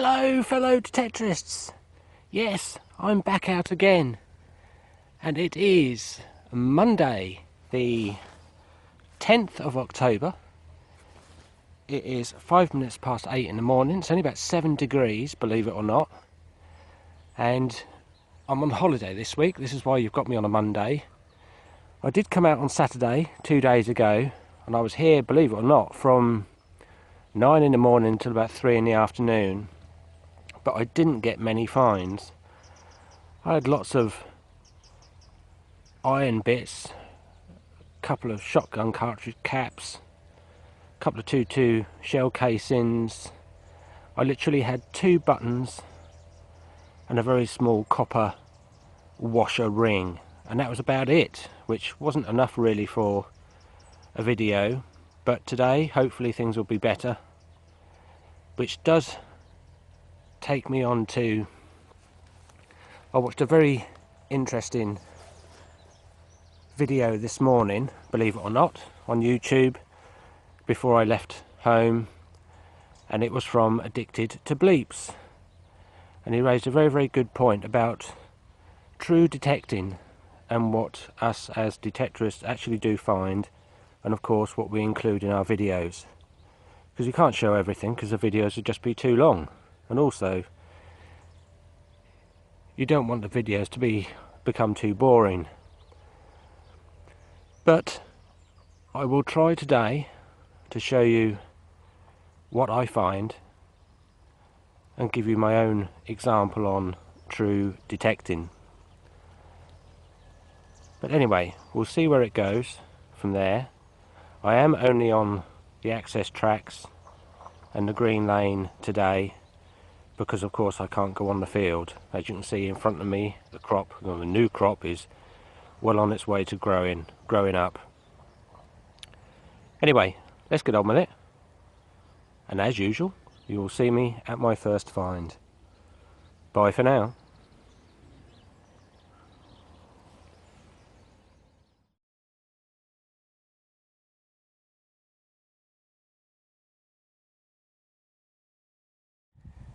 Hello fellow detectorists. Yes, I'm back out again, and it is Monday the 10th of October. It is 5 minutes past 8 in the morning. It's only about 7 degrees, believe it or not, and I'm on holiday this week. This is why you've got me on a Monday. I did come out on Saturday 2 days ago, and I was here, believe it or not, from 9 in the morning until about 3 in the afternoon. But I didn't get many finds. I had lots of iron bits, a couple of shotgun cartridge caps, a couple of 2.2 shell casings. I literally had 2 buttons and a very small copper washer ring, and that was about it, which wasn't enough really for a video. But today hopefully things will be better, which does take me on to, I watched a very interesting video this morning, believe it or not, on YouTube before I left home, and it was from Addicted to Bleeps, and he raised a very good point about true detecting and what us as detectorists actually do find, and of course what we include in our videos, because you can't show everything because the videos would just be too long. And also, you don't want the videos to become too boring. But I will try today to show you what I find and give you my own example on true detecting. But anyway, we'll see where it goes from there. I am only on the access tracks and the green lane today, because of course I can't go on the field. As you can see in front of me, the crop, well, the new crop, is well on its way to growing up. Anyway, let's get on with it, and as usual you will see me at my first find. Bye for now.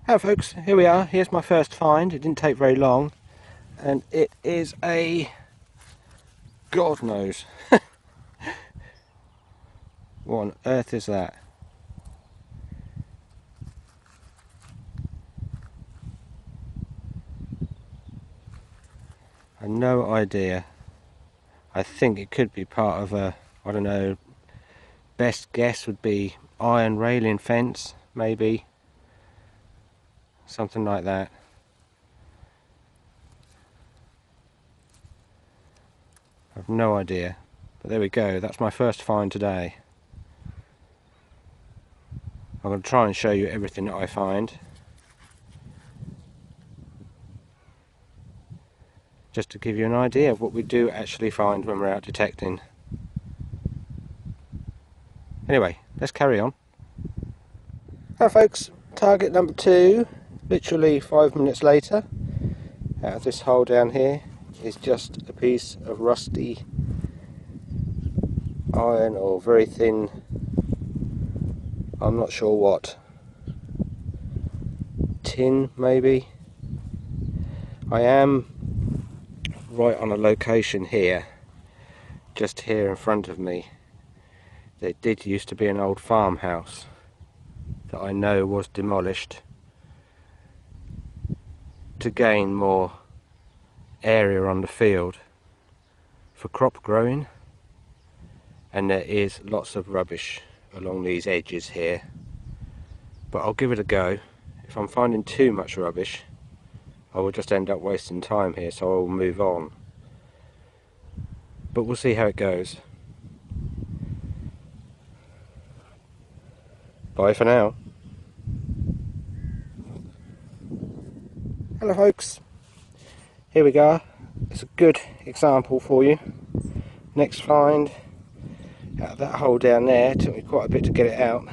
Hello folks, here we are. Here's my first find. It didn't take very long, and it is a, God knows what on earth is that? I have no idea. I think it could be part of a, I don't know, best guess would be iron railing fence, maybe. Something like that. I have no idea. But there we go, that's my first find today. I'm going to try and show you everything that I find, just to give you an idea of what we do actually find when we're out detecting. Anyway, let's carry on. Now folks, target number 2, literally 5 minutes later, out of this hole down here, is just a piece of rusty iron, or very thin, I'm not sure what, tin maybe. I am right on a location here, just here in front of me. There did used to be an old farmhouse that I know was demolished to gain more area on the field for crop growing, and there is lots of rubbish along these edges here, but I'll give it a go. If I'm finding too much rubbish, I will just end up wasting time here, so I will move on, but we'll see how it goes. Bye for now. Hello folks, here we go. It's a good example for you. Next find, out of that hole down there, it took me quite a bit to get it out,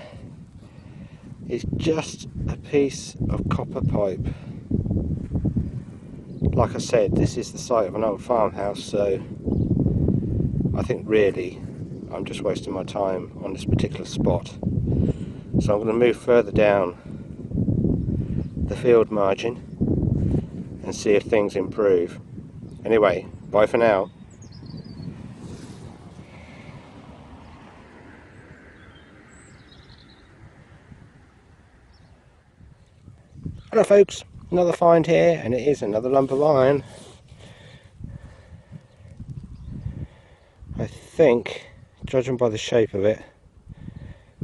is just a piece of copper pipe. Like I said, this is the site of an old farmhouse, so I think really I'm just wasting my time on this particular spot. So I'm going to move further down the field margin and see if things improve. Anyway, bye for now. Hello folks, another find here, and it is another lump of iron. I think, judging by the shape of it,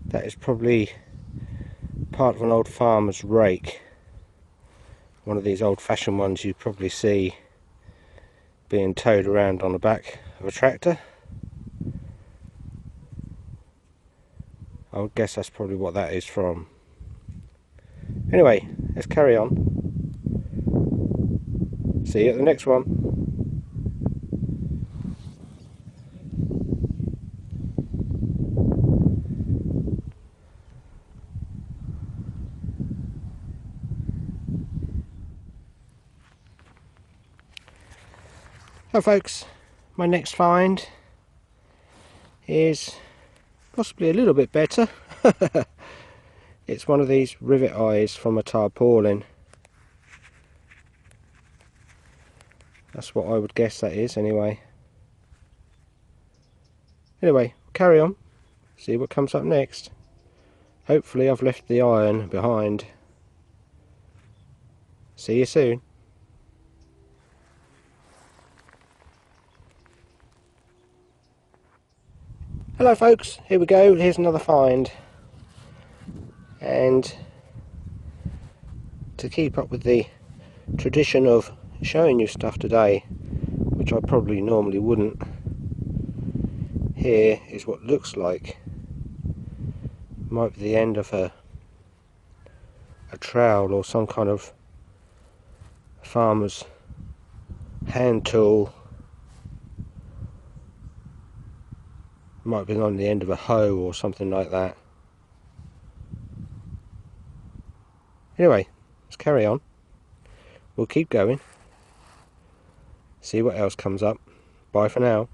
that is probably part of an old farmer's rake. One of these old-fashioned ones you probably see being towed around on the back of a tractor. I would guess that's probably what that is from. Anyway, let's carry on. See you at the next one. Hello folks, my next find is possibly a little bit better. It's one of these rivet eyes from a tarpaulin. That's what I would guess that is anyway. Anyway, carry on, see what comes up next. Hopefully I've left the iron behind. See you soon. Hello folks, here we go, here's another find. And to keep up with the tradition of showing you stuff today, which I probably normally wouldn't, here is what looks like might be the end of a trowel or some kind of farmer's hand tool. Might be on the end of a hoe or something like that. Anyway, let's carry on. We'll keep going. See what else comes up. Bye for now.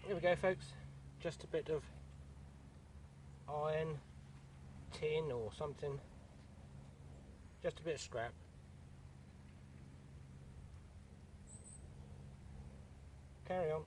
Here we go folks, just a bit of iron, tin or something, just a bit of scrap. Carry on.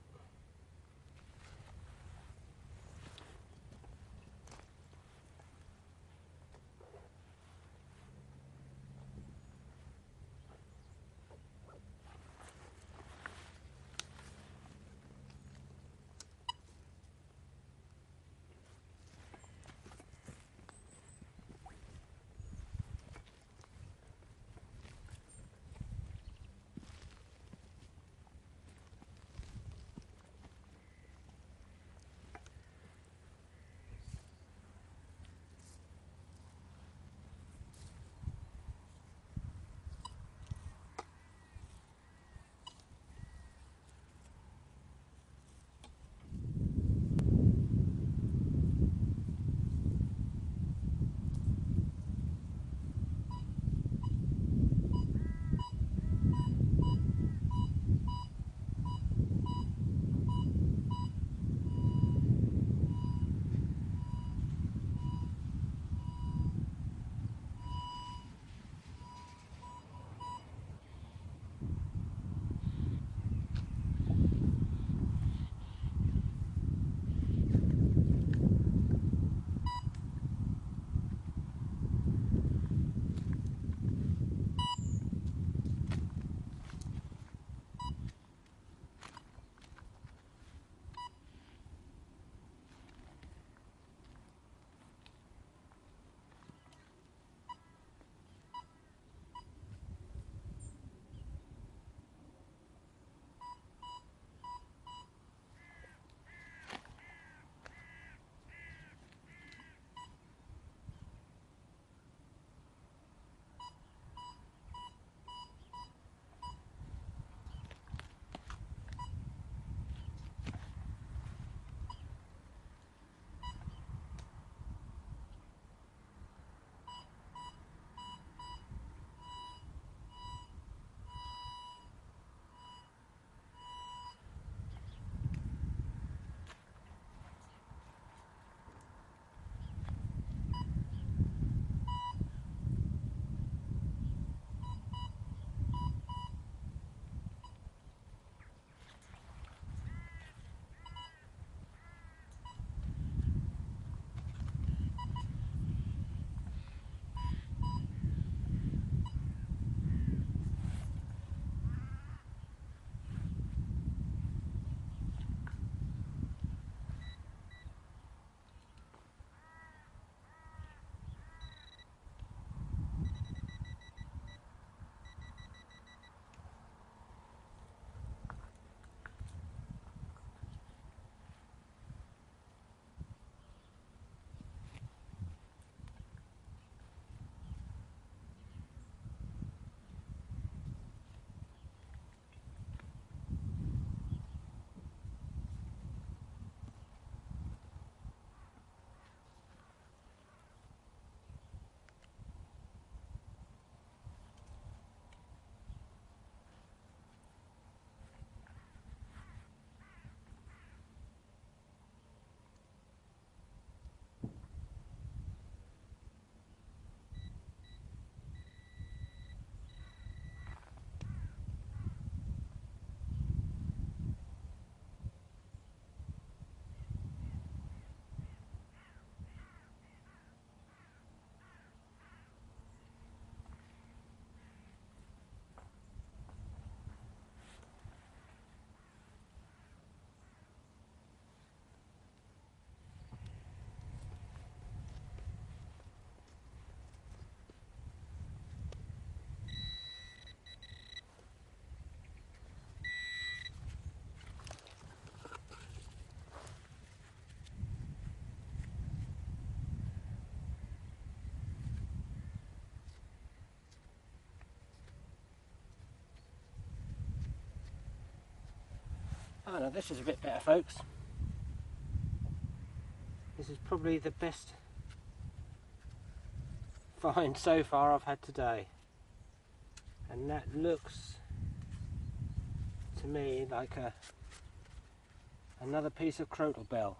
Oh no, this is a bit better, folks. This is probably the best find so far I've had today. And that looks to me like another piece of crotal bell.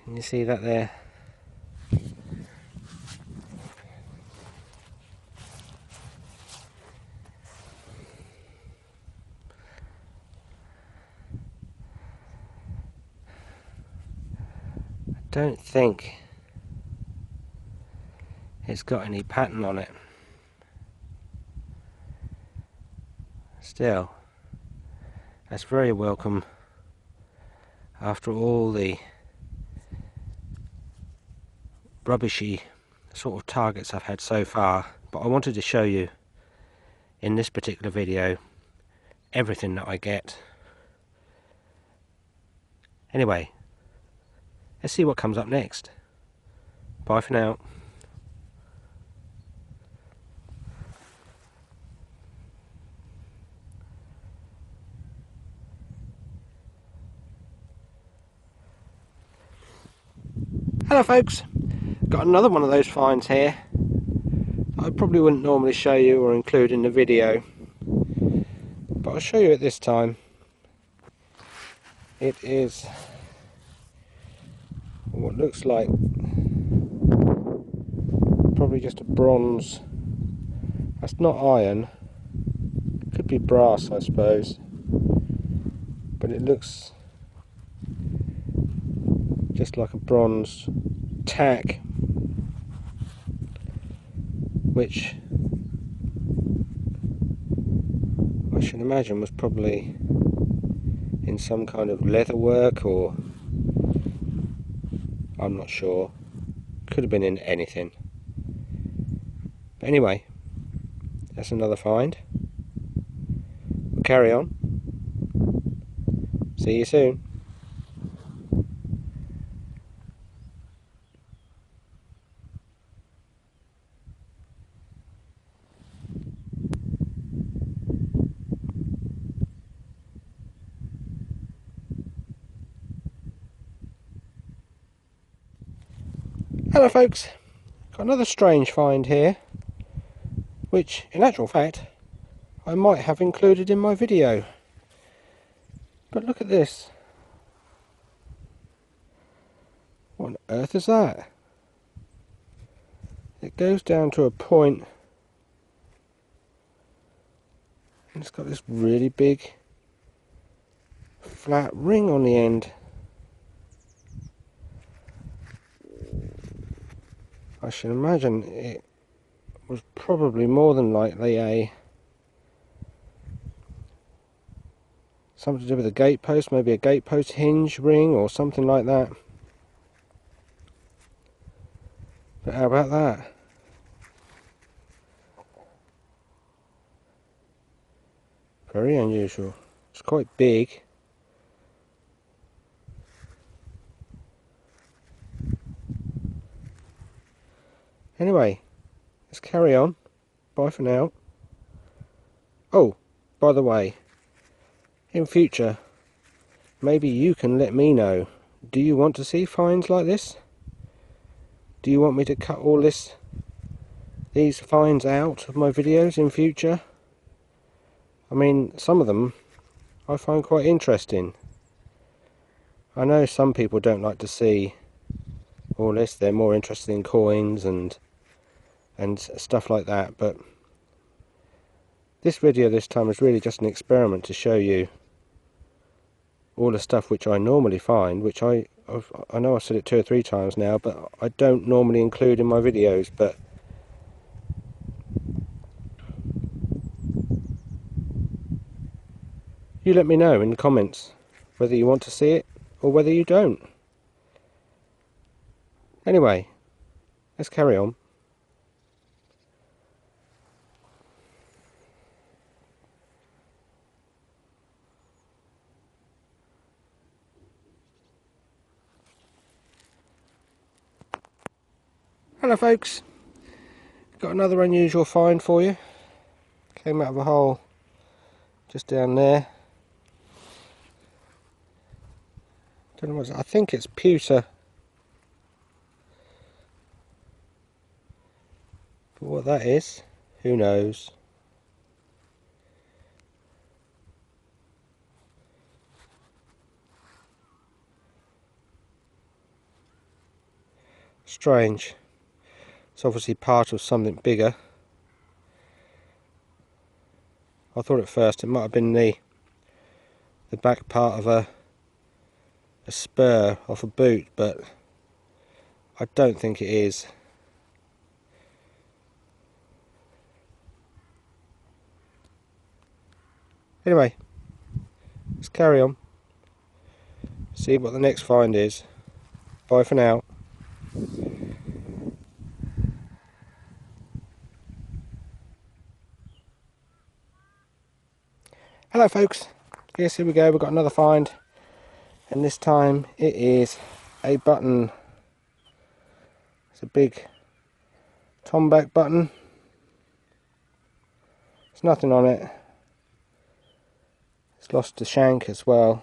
Can you see that there? I don't think it's got any pattern on it. Still, that's very welcome after all the rubbishy sort of targets I've had so far. But I wanted to show you in this particular video everything that I get. Anyway, let's see what comes up next. Bye for now. Hello folks, got another one of those finds here. I probably wouldn't normally show you or include in the video, but I'll show you it this time. It is what looks like probably just a bronze. That's not iron, could be brass I suppose, but it looks just like a bronze tack, which I should imagine was probably in some kind of leather work, or I'm not sure, could have been in anything. But anyway, that's another find. We'll carry on. See you soon. Hello folks, got another strange find here, which in actual fact I might have included in my video. But look at this. What on earth is that? It goes down to a point and it's got this really big flat ring on the end. I should imagine it was probably more than likely something to do with a gatepost, maybe a gatepost hinge ring or something like that. But how about that? Very unusual. It's quite big. Anyway, let's carry on. Bye for now. Oh, by the way, in future, maybe you can let me know. Do you want to see finds like this? Do you want me to cut all these finds out of my videos in future? I mean, some of them I find quite interesting. I know some people don't like to see all this. They're more interested in coins and stuff like that, but this video this time is really just an experiment to show you all the stuff which I normally find, which I know I've said it 2 or 3 times now, but I don't normally include in my videos. But you let me know in the comments whether you want to see it or whether you don't. Anyway, let's carry on. Hello folks, got another unusual find for you. Came out of a hole just down there. Don't know what I think it's pewter. But what that is, who knows. Strange. It's obviously part of something bigger. I thought at first it might have been the back part of a spur off a boot, but I don't think it is. Anyway, let's carry on. See what the next find is. Bye for now. Hello folks, yes, here we go, we've got another find, and this time it is a button. It's a big tomback button. There's nothing on it. It's lost the shank as well.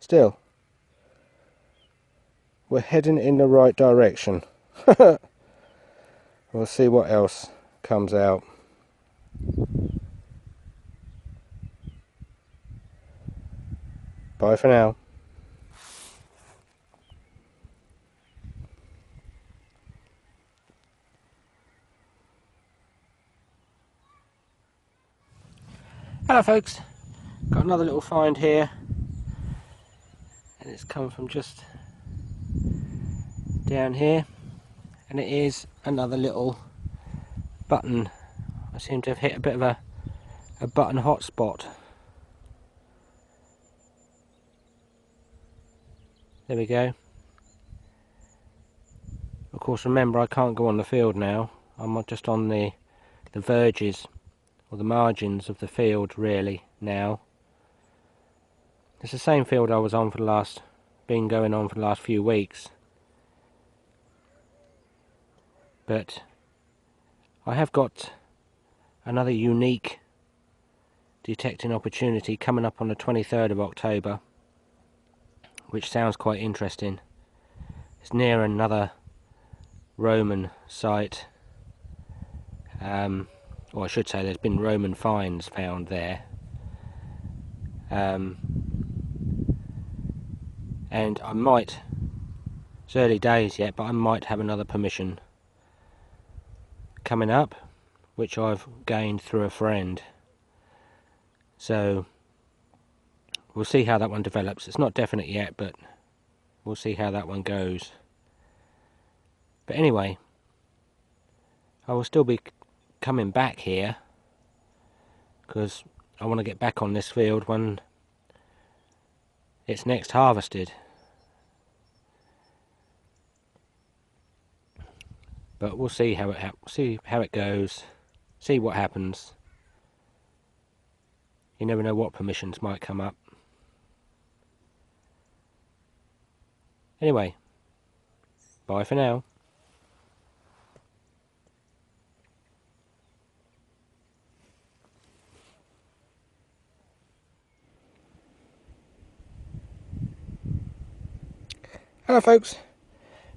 Still, we're heading in the right direction. We'll see what else comes out. Bye for now. Hello folks, got another little find here, and it's come from just down here, and it is another little button. I seem to have hit a bit of a button hotspot. There we go. Of course, remember, I can't go on the field now. I'm just on the verges or the margins of the field really now. It's the same field I was on for the last, been going on for the last few weeks. But I have got another unique detecting opportunity coming up on the 23rd of October, which sounds quite interesting. It's near another Roman site, or I should say there's been Roman finds found there, and I might, it's early days yet, but I might have another permission coming up, which I've gained through a friend. So we'll see how that one develops. It's not definite yet, but we'll see how that one goes. But anyway, I will still be coming back here because I want to get back on this field when it's next harvested. But we'll see how it goes, see what happens. You never know what permissions might come up. Anyway, bye for now. Hello folks,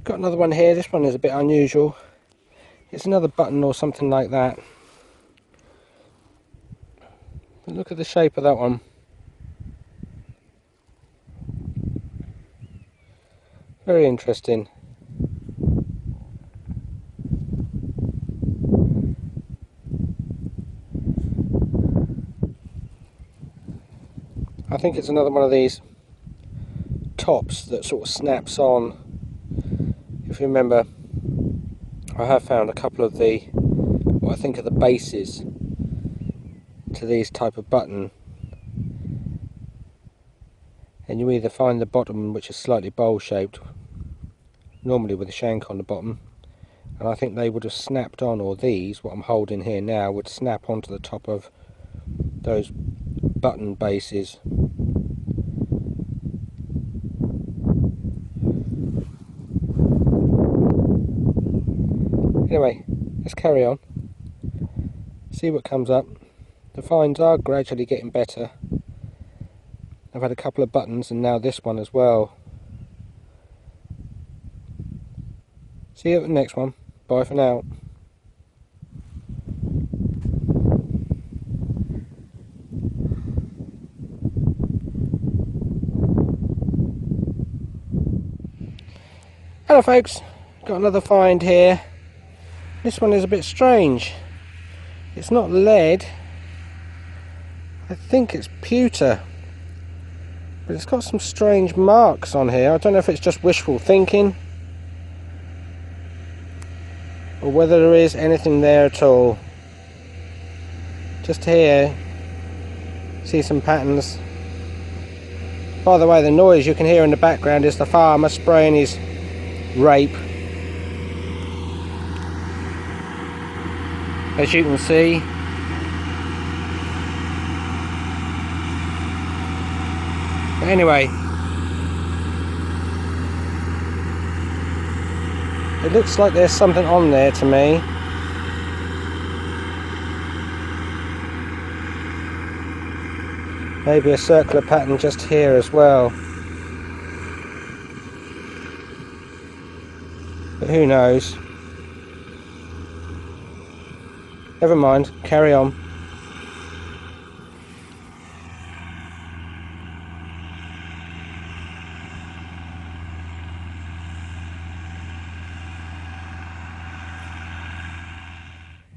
got another one here. This one is a bit unusual. It's another button or something like that. But look at the shape of that one. Very interesting. I think it's another one of these tops that sort of snaps on. If you remember, I have found a couple of what I think are the bases to these type of button, and you either find the bottom which is slightly bowl shaped, normally with a shank on the bottom, and I think they would have snapped on, or these, what I'm holding here now, would snap onto the top of those button bases. Anyway, let's carry on, see what comes up. The finds are gradually getting better. I've had a couple of buttons and now this one as well. See you at the next one. Bye for now. Hello folks, got another find here. This one is a bit strange. It's not lead. I think it's pewter. But it's got some strange marks on here. I don't know if it's just wishful thinking or whether there is anything there at all. Just here, see some patterns. By the way, the noise you can hear in the background is the farmer spraying his rape. As you can see, but anyway, it looks like there's something on there to me. Maybe a circular pattern just here as well. But who knows? Never mind, carry on.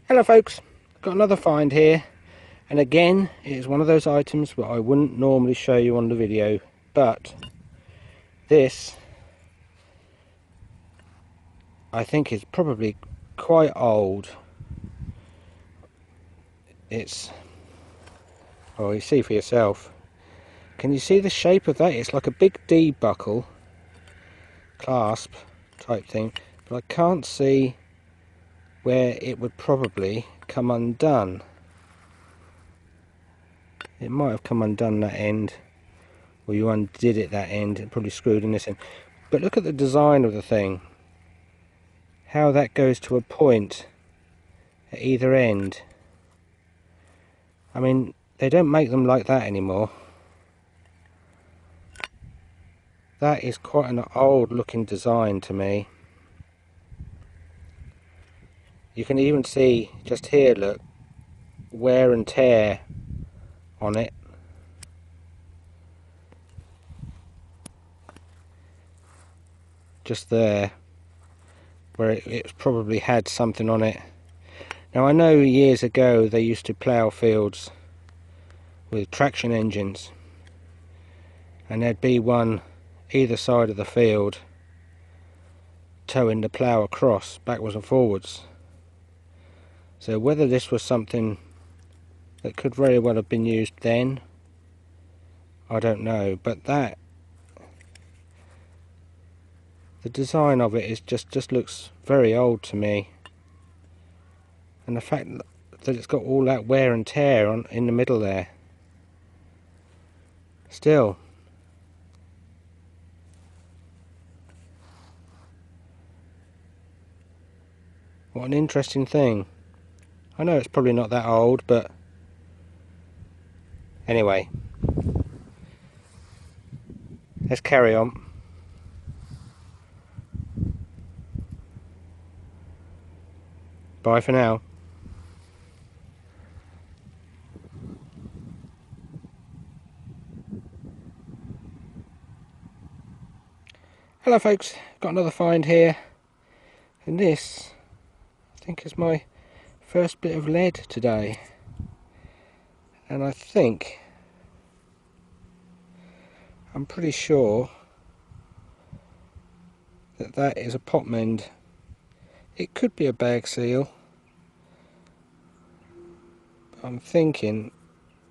Hello folks, got another find here, and again it is one of those items that I wouldn't normally show you on the video, but this I think is probably quite old. It's, oh, you see for yourself. Can you see the shape of that? It's like a big D buckle clasp type thing, but I can't see where it would probably come undone. It might have come undone that end, or you undid it that end, it probably screwed in this end. But look at the design of the thing, how that goes to a point at either end. I mean, they don't make them like that anymore. That is quite an old looking design to me. You can even see just here, look, wear and tear on it. Just there, where it's probably had something on it. Now I know years ago they used to plough fields with traction engines, and there'd be one either side of the field towing the plough across backwards and forwards. So whether this was something that could very well have been used then, I don't know, but that, the design of it is just looks very old to me. And the fact that it's got all that wear and tear on in the middle there. Still, what an interesting thing. I know it's probably not that old, but anyway, let's carry on. Bye for now. Hello folks, got another find here, and this I think is my first bit of lead today, and I think, I'm pretty sure that that is a pot mend. It could be a bag seal, but I'm thinking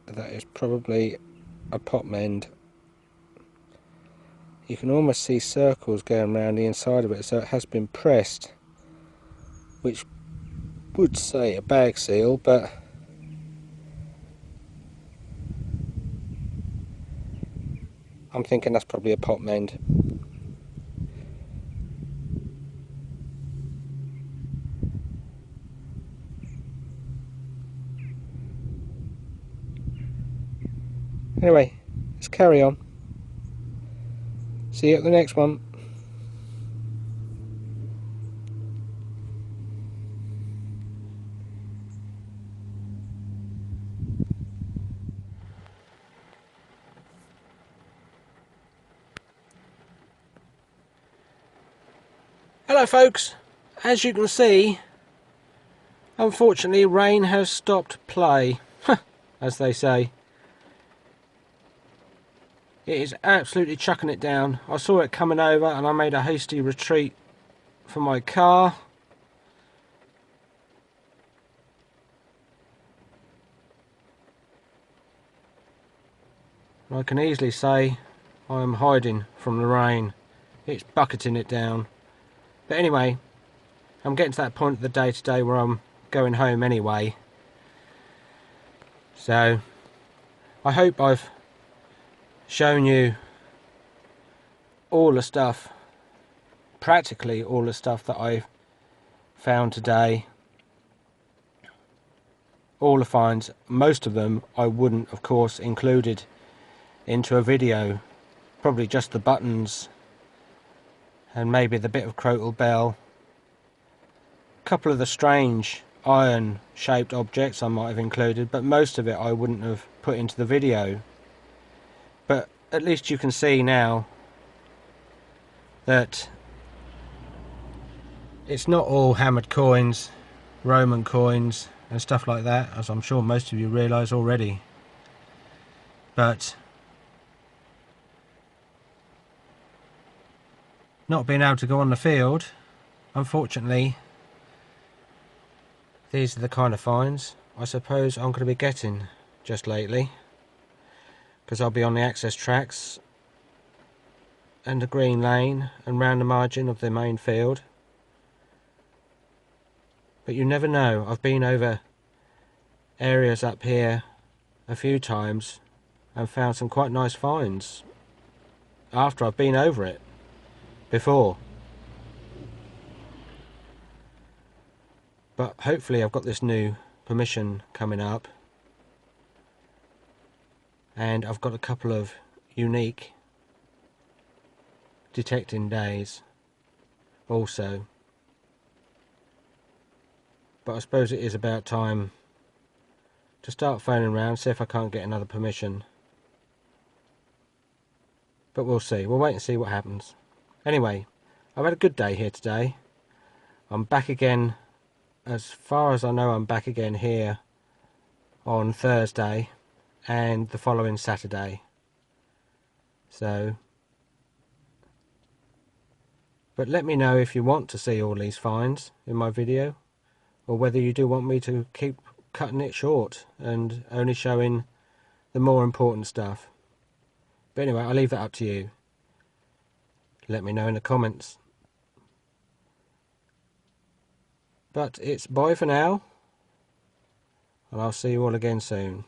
that is probably a pot mend. You can almost see circles going around the inside of it, so it has been pressed, which would say a bag seal, but I'm thinking that's probably a pot mend. Anyway, let's carry on. See you at the next one. Hello folks, as you can see, unfortunately rain has stopped play, as they say. It is absolutely chucking it down. I saw it coming over and I made a hasty retreat for my car. I can easily say I am hiding from the rain. It's bucketing it down. But anyway, I'm getting to that point of the day today where I'm going home anyway. So, I hope I've shown you all the stuff, practically all the stuff that I've found today. All the finds, most of them I wouldn't of course included into a video. Probably just the buttons and maybe the bit of crotal bell. A couple of the strange iron shaped objects I might have included, but most of it I wouldn't have put into the video. But at least you can see now that it's not all hammered coins, Roman coins and stuff like that, as I'm sure most of you realise already. But not being able to go on the field, unfortunately, these are the kind of finds I suppose I'm going to be getting just lately, because I'll be on the access tracks and the green lane and round the margin of the main field. But you never know. I've been over areas up here a few times and found some quite nice finds after I've been over it before. But hopefully I've got this new permission coming up, and I've got a couple of unique detecting days also. But I suppose it is about time to start phoning around, see if I can't get another permission. But we'll see. We'll wait and see what happens. Anyway, I've had a good day here today. I'm back again, as far as I know I'm back again here on Thursday and the following Saturday. So, but let me know if you want to see all these finds in my video, or whether you do want me to keep cutting it short and only showing the more important stuff. But anyway, I'll leave that up to you. Let me know in the comments. But it's bye for now, and I'll see you all again soon.